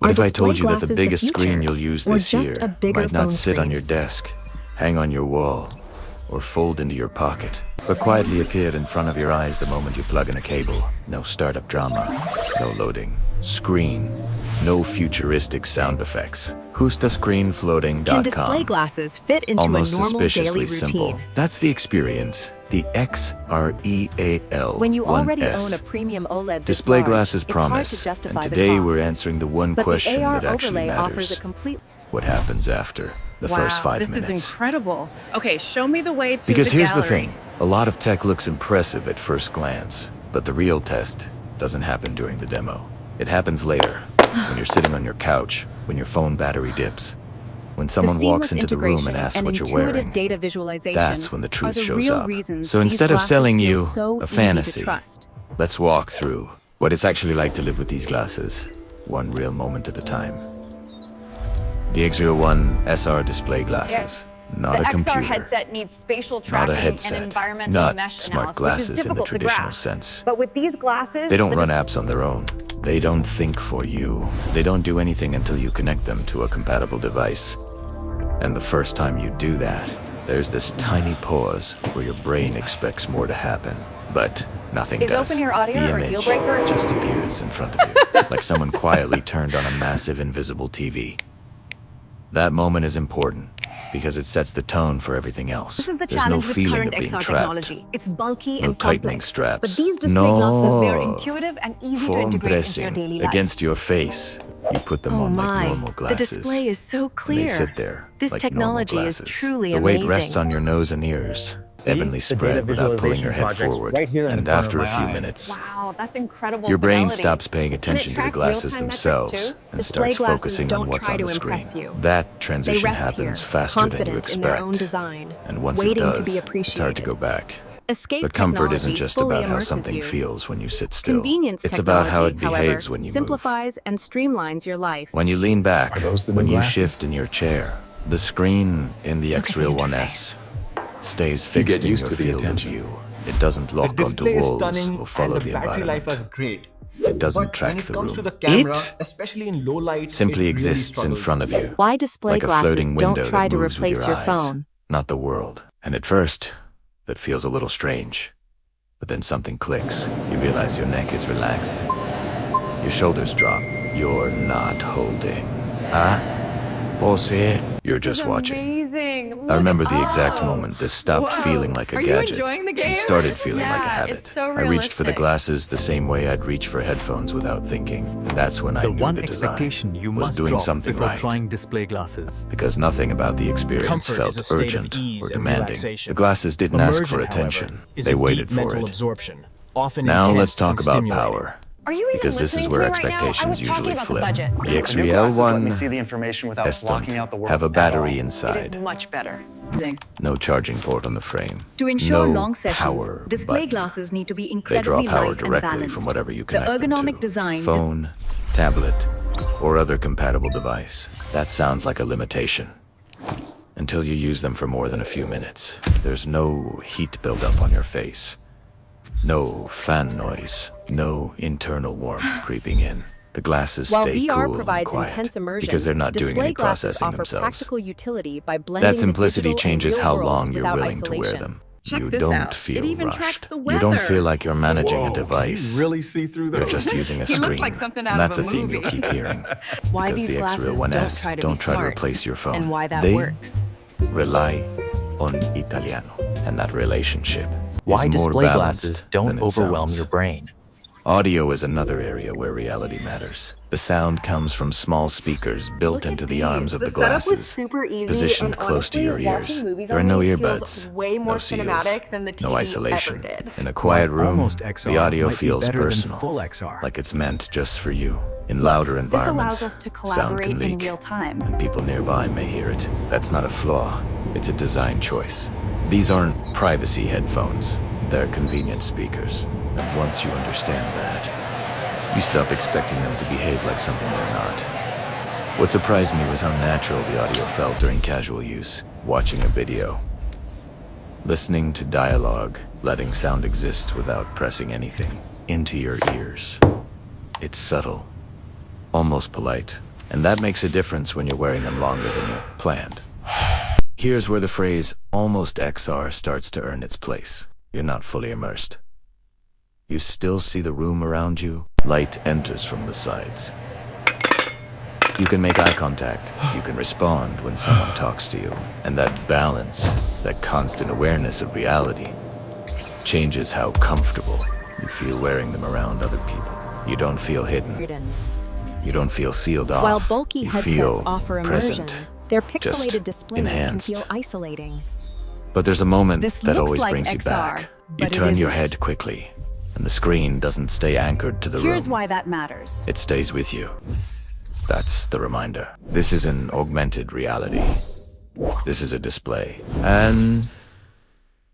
What Are if I display told you that the glasses biggest future? screen you'll use Or this just year a bigger might not phone sit on screen? your desk, hang on your wall, or fold into your pocket, but quietly appear in front of your eyes the moment you plug in a cable? No startup drama, no loading screen, no futuristic sound effects. Can display Who'sTheScreenFloating.com. glasses fit into Almost a normal daily suspiciously simple. routine? That's the experience. The XREAL When you already 1S. own a premium OLED this Display large, glasses it's hard promise. to justify And the today cost. we're answering the one But question the AR that actually overlay offers matters. a complete... What happens after the first 5 this minutes? is incredible. Okay, show me the way to Because the here's the gallery. thing. A lot of tech looks impressive at first glance, but the real test doesn't happen during the demo. It happens later, when you're sitting on your couch, when your phone battery dips, when someone walks into the room and asks what you're wearing. Data visualization That's when the truth are the shows real up. reasons So these instead of glasses selling feel you so a easy to fantasy, trust. let's walk through what it's actually like to live with these glasses, one real moment at a time. The XREAL 1 SR display glasses. Yes. Not the a computer. XR headset needs spatial Not tracking a headset. and environmental Not mesh smart analysis, which is glasses in the difficult to traditional grasp. sense. But with these glasses, They don't the run apps on their own. They don't think for you. They don't do anything until you connect them to a compatible device. And the first time you do that, there's this tiny pause where your brain expects more to happen, but nothing Is does. open ear audio The or image deal breaker? just appears in front of you, like someone quietly turned on a massive invisible TV. That moment is important because it sets the tone for everything else. This is the There's no challenge with feeling current of being XR trapped. technology. It's bulky No and tightening complex. straps. But these display No glasses, they're intuitive and easy to foam integrate into your pressing daily life. against your face. You put them Oh on like my, normal the glasses. display is so And clear. they sit there This like technology normal is glasses. truly the weight amazing. rests on your nose and ears, evenly the spread data without pulling your visualization head project's forward. right here in And front of after a my few eye. minutes, Wow, that's incredible your brain fidelity. stops paying Can it attention to the track glasses real-time metrics themselves too? and Display starts glasses focusing don't on what's try on to the screen. impress you. That They transition rest happens here, faster than you confident expect. in their own design, And once it waiting does, to be it's hard to appreciated. go back. Escape But comfort isn't technology just fully about how immerses something you. feels when you sit still. Convenience It's about how it technology, behaves however, when you move. simplifies and streamlines your life. When you lean back, Are those the new when you glasses? shift in your chair, the screen in the Look at the XREAL 1S stays You fixed get in used your to the field of attention. view. It doesn't The lock onto display is walls stunning or follow and the the battery life is environment. great. It doesn't But track when it the comes room. to the camera, It especially in low light, simply it really exists in struggles. front of you, Why display like a glasses floating window don't try that to moves with replace your your eyes, phone? not the world. And at first, that feels a little strange. But then something clicks. You realize your neck is relaxed. Your shoulders drop. You're not holding. You're just watching. Amazing. I remember the exact moment this stopped Whoa. feeling like a Are you gadget enjoying the game? and started feeling like a Yeah, habit. it's so I reached for the realistic. glasses the same way I'd reach for headphones without thinking. And that's when I The knew one the design expectation you was must doing drop something before right. trying display glasses. Because nothing about the experience Comfort felt is a state of urgent ease or and demanding. relaxation. The glasses didn't ask for Immersion, attention. however, is They a waited deep for mental it. absorption, often Now intense let's talk and about stimulating. power. Are you even Because this is listening to where me right now? I expectations was talking usually about flip. the budget. The The new XREAL glasses let 1 me see the information without S blocking out the world have a at battery all. It is inside. much better. No charging port on the frame. To ensure no long sessions, power display button. glasses need to be They incredibly draw power light and directly balanced. from whatever you The connect them ergonomic to. design Phone, tablet, or other compatible device. That sounds like a limitation. Until you use them for more than a few minutes. There's no heat buildup on your face. No fan noise. No internal warmth creeping in. The glasses While stay VR cool provides and quiet intense immersion, because they're not doing display any glasses processing offer themselves. practical utility by blending That simplicity the digital changes and how real long worlds you're without willing to wear isolation. them. Check You this don't out. feel It even rushed. tracks the You don't weather. feel like you're managing Whoa, a device. can you really see through those? You're just using a He screen. looks like something out and that's of a a theme movie. you'll keep hearing. Why Because these the glasses XREAL don't 1S try to don't be try to smart, replace your phone. and why that they works. rely on Italiano. And that relationship Why is more display balanced glasses than don't it overwhelm sounds. your brain. Audio is another area where reality matters. The sound comes from small speakers built into the arms of the setup was glasses, super easy, positioned and close to honestly, your watching ears. movies There are on no these earbuds, feels way more no seals, cinematic than the TV no isolation. ever did. In a quiet room, Almost XR the audio might be feels better than personal, full XR. like it's meant just for you. In louder This environments, allows us to sound collaborate can in leak, real time. and people nearby may hear it. That's not a flaw, it's a design choice. These aren't privacy headphones, they're convenience speakers. And once you understand that, you stop expecting them to behave like something they're not. What surprised me was how natural the audio felt during casual use, watching a video, listening to dialogue, letting sound exist without pressing anything into your ears. It's subtle, almost polite, And that makes a difference when you're wearing them longer than you planned. Here's where the phrase almost XR starts to earn its place. You're not fully immersed. You still see the room around you. Light enters from the sides. You can make eye contact. You can respond when someone talks to you. And that balance, that constant awareness of reality, changes how comfortable you feel wearing them around other people. You don't feel hidden. You don't feel sealed off. While bulky You headsets feel offer immersion, present, their just pixelated displays enhanced. can feel isolating. But there's a moment This that looks always like brings you XR, back. You but it turn your isn't. head quickly, and the screen doesn't stay anchored to the Here's room. why that matters. It stays with you. That's the reminder. This is an augmented reality. This is a display. And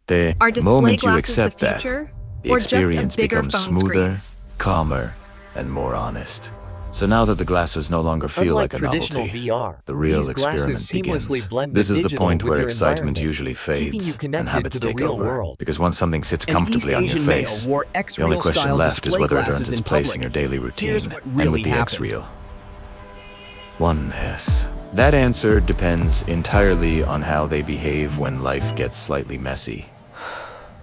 the Are display moment you glasses accept the that, future, the or just a experience bigger becomes phone smoother, screen? calmer, and more honest. So now that the glasses no longer feel Unlike like a traditional novelty, VR, the real these glasses experiment seamlessly begins. blend This the is the digital point with where your excitement environment, usually keeping you fades connected and habits to the take real over. world. Because once something sits An comfortably East on your Asian male face, wore the only question XREAL left is display whether it glasses earns its in place public. in your daily routine. Here's what And really with the happened. XREAL, 1S. That answer depends entirely on how they behave when life gets slightly messy.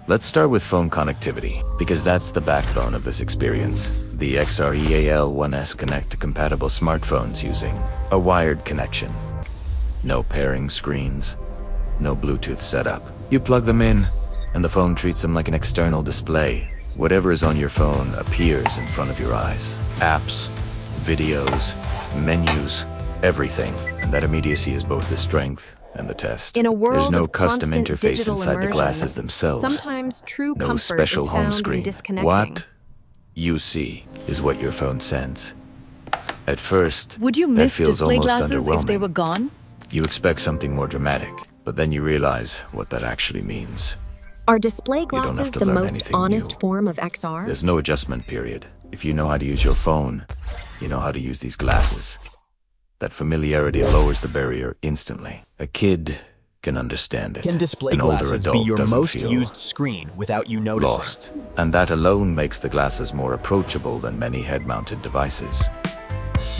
Let's start with phone connectivity, because that's the backbone of this experience. The XREAL 1S connect to compatible smartphones using a wired connection. No pairing screens, no Bluetooth setup. You plug them in, and the phone treats them like an external display. Whatever is on your phone appears in front of your eyes. Apps, videos, menus, everything. And that immediacy is both the strength and the test. In a world There's no of custom constant interface digital inside the immersion, glasses themselves. sometimes true No comfort special is home found in screen. disconnecting. What you see is what your phone sends. At first, Would you that miss feels display almost glasses if they underwhelming. were gone? You expect something more dramatic, but then you realize what that actually means. Are display don't have glasses to the learn most anything honest new. form of XR? There's no adjustment period. If you know how to use your phone, you know how to use these glasses. That familiarity lowers the barrier instantly. A kid can understand it. Can display An older glasses adult be your doesn't most feel used screen without you noticing? lost. And that alone makes the glasses more approachable than many head-mounted devices.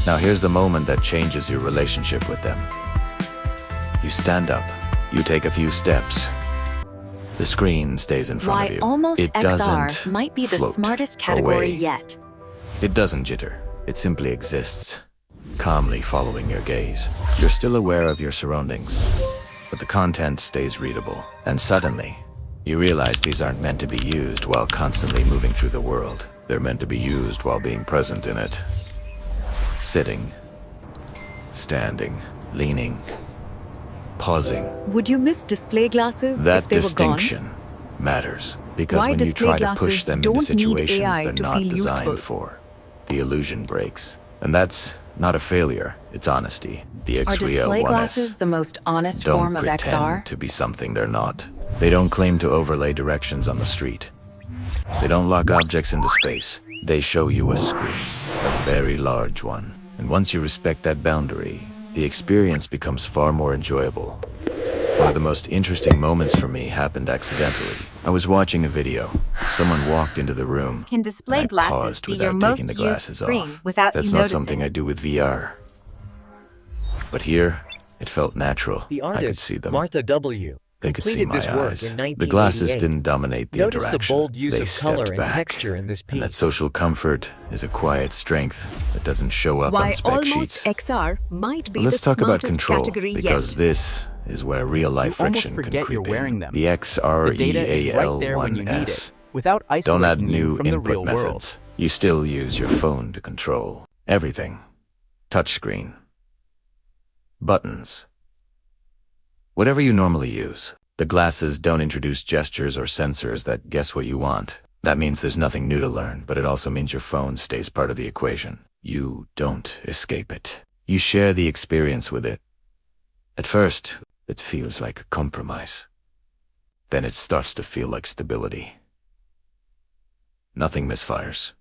Now here's the moment that changes your relationship with them. You stand up. You take a few steps. The screen stays in front Why of you. almost It XR doesn't might be the float smartest category away. yet. It doesn't jitter. It simply exists, calmly following your gaze. You're still aware of your surroundings, but the content stays readable. And suddenly, you realize these aren't meant to be used while constantly moving through the world. They're meant to be used while being present in it. Sitting, standing, leaning, pausing. Would you miss display glasses That if they were gone? distinction matters, because Why when you display try to push glasses them into don't need situations AI they're to not feel designed useful? for, the illusion breaks. And that's not a failure, it's honesty. The Are XREAL display 1S glasses the most honest don't form of pretend XR? to be something they're not. They don't claim to overlay directions on the street. They don't lock objects into space. They show you a screen, a very large one. And once you respect that boundary, the experience becomes far more enjoyable. One of the most interesting moments for me happened accidentally. I was watching a video. Someone walked into the room. Can display and I glasses paused be without your taking most the used glasses screen off. without That's you not noticing? something I do with VR. But here, it felt natural. The I could artist, see them. Martha W. They could see completed my this work eyes. in The glasses 1988. didn't dominate the Notice the interaction. bold use They of stepped color and back. texture in this piece. And that social comfort is a quiet strength that doesn't show up Why on spec almost sheets. XR might be Let's the talk about smartest control, category because yet. this is where real-life You almost friction can forget creep you're wearing in. them. The The data is right there when you need it, XREAL1S. without Don't add isolating new you from the input real world. methods. You still use your phone to control everything. Touchscreen. Buttons. Whatever you normally use. The glasses don't introduce gestures or sensors that guess what you want. That means there's nothing new to learn, but it also means your phone stays part of the equation. You don't escape it. You share the experience with it. At first, it feels like a compromise. Then it starts to feel like stability. Nothing misfires.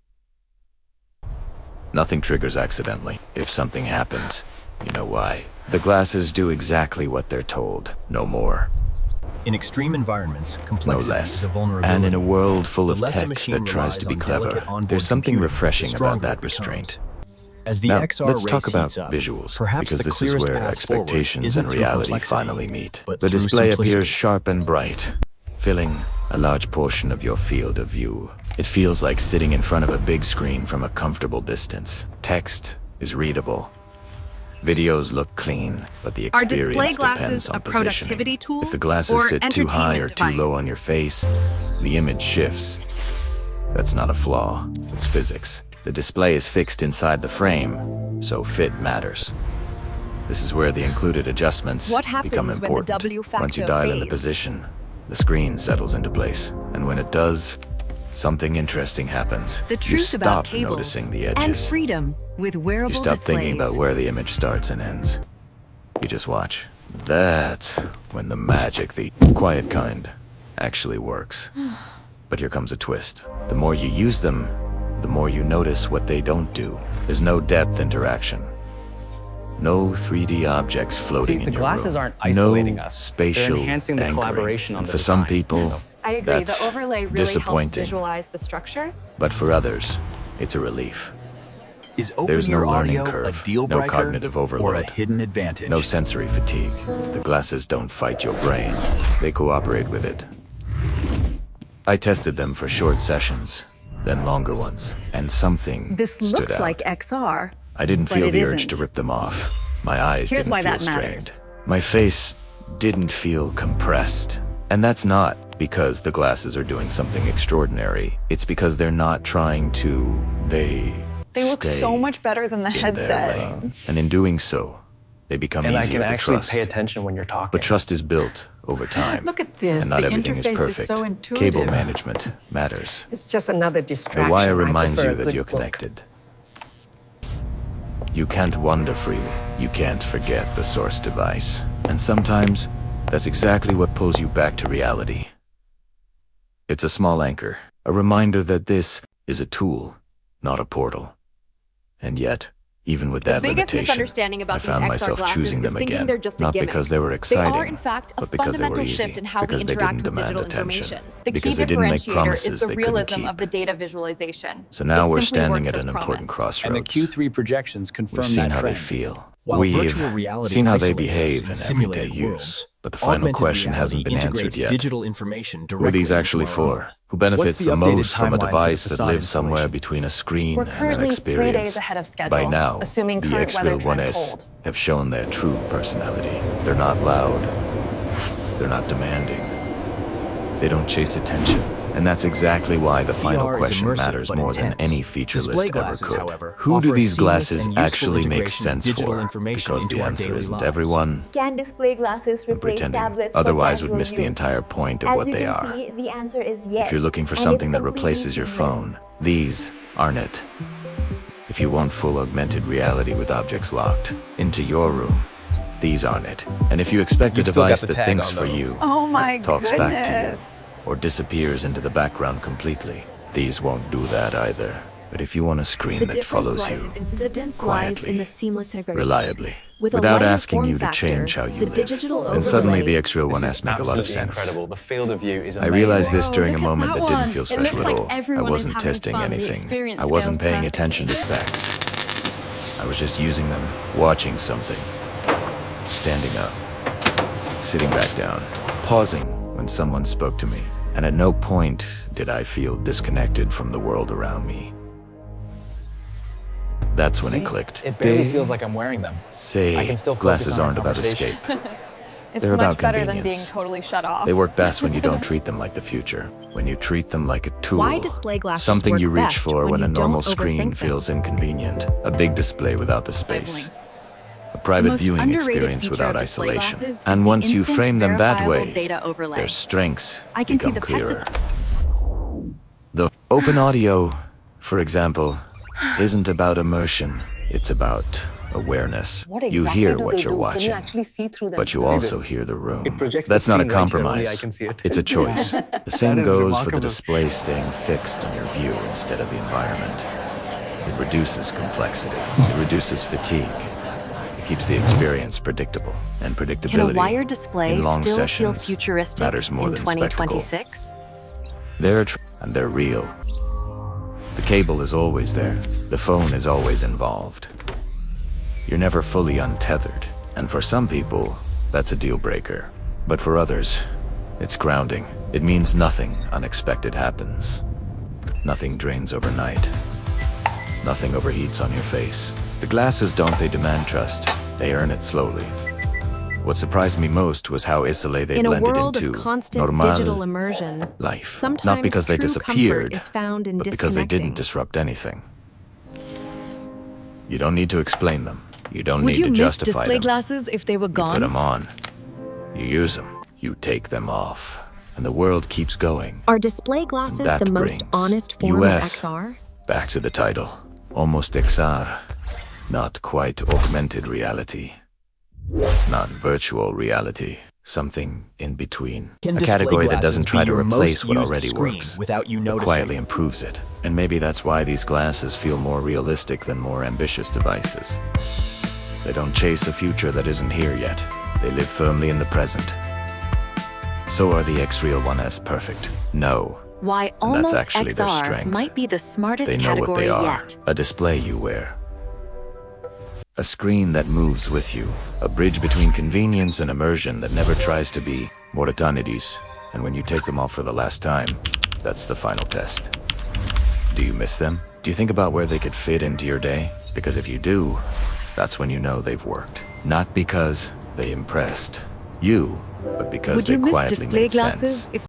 Nothing triggers accidentally. If something happens, you know why. The glasses do exactly what they're told, no more. In extreme environments, No complexity less. is a vulnerability. And in a world full The of less a tech machine that tries relies to be on clever, delicate onboard there's something computing, the refreshing about stronger that it becomes. restraint. As the Now, XR let's race talk about heats up, visuals, perhaps because the this is clearest where path forward expectations isn't and through reality complexity, finally meet. but The through display appears simplicity. sharp and bright, filling a large portion of your field of view. It feels like sitting in front of a big screen from a comfortable distance. Text is readable. Videos look clean, but the Are display experience glasses depends on a productivity positioning. tool If the glasses or sit too high or entertainment too low device? on your face, the image shifts. That's not a flaw, it's physics. The display is fixed inside the frame, so fit matters. This is where the included adjustments What happens become when the important. W Once you factor dial in the fades? position, the screen settles into place. And when it does, something interesting happens. The You truth about stop cables noticing the and edges. freedom with You wearable stop thinking displays. about where the image starts and ends. You just watch. That's when the magic, the quiet kind, actually works. But here comes a twist. The more you use them, the more you notice what they don't do. There's no depth interaction. No 3D objects floating See, in the your glasses room. aren't isolating no us. spatial They're enhancing the anchoring. collaboration on And the for some design. people, So- I agree. that's The overlay really helps disappointing. visualize the structure. But for others, it's a relief. Is open There's no ear learning audio curve, a deal no breaker cognitive or overload, a hidden advantage? no sensory fatigue. The glasses don't fight your brain. They cooperate with it. I tested them for short sessions, then longer ones, and something This stood looks out. like XR. I didn't but feel it the urge to isn't. rip them off. My eyes Here's didn't why feel that strained. matters. My face didn't feel compressed. And that's not because the glasses are doing something extraordinary. It's because they're not trying to. They look stay so much better than the in their headset. lane. And in doing so, they become And I easier can to actually trust. pay attention when you're talking. But trust is built over time. Look at this. And not The everything is interface is perfect. so intuitive. Cable management matters. It's just another The distraction. wire I reminds prefer you a that good you're book. connected. You can't wander freely. You can't forget the source device. And sometimes, that's exactly what pulls you back to reality. It's a small anchor, a reminder that this is a tool, not a portal. And yet, even with that biggest limitation, misunderstanding about I these found XR myself glasses choosing is them thinking again, they're just a not gimmick. because they were They exciting, are, in fact, a but because they were fundamental easy, shift in how we because they interact didn't with demand digital attention, information. The key because they didn't make differentiator promises is the they couldn't realism keep. of the data visualization. So now It we're simply standing works at as an important promised. crossroads. And the Q3 projections confirm We've seen that how trend. they feel. While We've virtual reality seen how they isolates us behave in in everyday simulated use. worlds, But the final augmented question reality hasn't been answered integrates yet. digital information Who are directly these actually into our own. for? Who benefits What's the the updated most from a timeline for device that facade lives somewhere installation? between a screen We're and an currently 3 experience? days ahead of schedule, By now, assuming the current weather XREAL trends 1S hold. have shown their true personality. They're not loud. They're not demanding. They don't chase attention. And that's exactly why the final VR is question immersive matters but more than intense. any feature Display list ever glasses, could. however, Who do offer a these seamless glasses and useful actually make integration of sense digital for? information Because the into our answer daily isn't lives. everyone. Can display glasses I'm replace pretending. tablets for Otherwise would casual miss the use? entire point of As what you they can are. see, the answer is yes. If you're looking for and something it's that completely replaces your seamless. phone, these aren't it. If you want full augmented reality with objects locked into your room, these aren't it. And if you expect a You've still got device the that tag thinks on for those. you, Oh my talks goodness. back to you, or disappears into the background completely, these won't do that either. But if you want a screen The that difference follows you lies, the difference lies quietly, in the seamless integration. reliably, With a without lighter asking form you to factor, change how you the live, digital then suddenly overlay- the XREAL This 1S is make a lot of absolutely sense. incredible. The field of view is I amazing. realized this during a look at moment that that didn't one. feel It special looks at like all. I everyone is wasn't having testing fun. The anything. experience I wasn't scales paying attention to perfectly. specs. I was just using them, watching something, standing up, sitting back down, pausing when someone spoke to me. And at no point did I feel disconnected from the world around me. That's when See? it clicked. It barely They feels like I'm wearing them. say I can still focus glasses on our aren't about conversation. escape. It's They're much about better than being convenience. totally shut off. They work best when you don't treat them like the future. When you treat them like a tool. Why display glasses Something work you reach best for when when a you normal don't screen overthink them. feels inconvenient. A big display without the space. Sibling. A private most viewing underrated experience feature without of display isolation. glasses is And the once you instant frame them that verifiable way, data overlay. their strengths I can see become the clearer. pesticide. The open audio, for example, isn't about immersion. It's about awareness. What You exactly hear do what they you're do? Can watching. you actually see through them? But you See also this? hear the room. It projects the That's not a screen right here, compromise. only I can see it. It's a choice. The same That is goes for the remarkable. display staying fixed in your view instead of the environment. It reduces complexity. It reduces fatigue. It keeps the experience predictable. And predictability Can a wired display in long still feel sessions futuristic matters more in than spectacle. 2026? They're and they're real. The cable is always there. The phone is always involved. You're never fully untethered, and for some people, that's a deal breaker. But for others, it's grounding. It means nothing unexpected happens. Nothing drains overnight. Nothing overheats on your face. The glasses they demand trust. They earn it slowly. What surprised me most was how easily they In a blended world into of constant normal digital immersion, life. sometimes Not because they true disappeared, comfort is found in but because they didn't disconnecting. disrupt anything. You don't need to explain them. You don't Would need you to miss justify display them. glasses if they were You put them gone? on. You use them. You take them off. And the world keeps going. Are display glasses That the most brings honest form US of XR? Back to the title. Almost XR. Not quite augmented reality. Not virtual reality. Something in between. Can A display category that glasses doesn't be try to your replace most what used already screen works, without you but noticing? quietly improves it. And maybe that's why these glasses feel more realistic than more ambitious devices. They don't chase a future that isn't here yet. They live firmly in the present. So are the XREAL 1S perfect? No. Why And almost that's actually their XR strength. might be the smartest They know what category they are. yet. A display you wear. A screen that moves with you. A bridge between convenience and immersion that never tries to be more eternity. And when you take them off for the last time, that's the final test. Do you miss them? Do you think about where they could fit into your day? Because if you do, that's when you know they've worked. Not because they impressed you, but because Would they you miss quietly display made glasses sense. if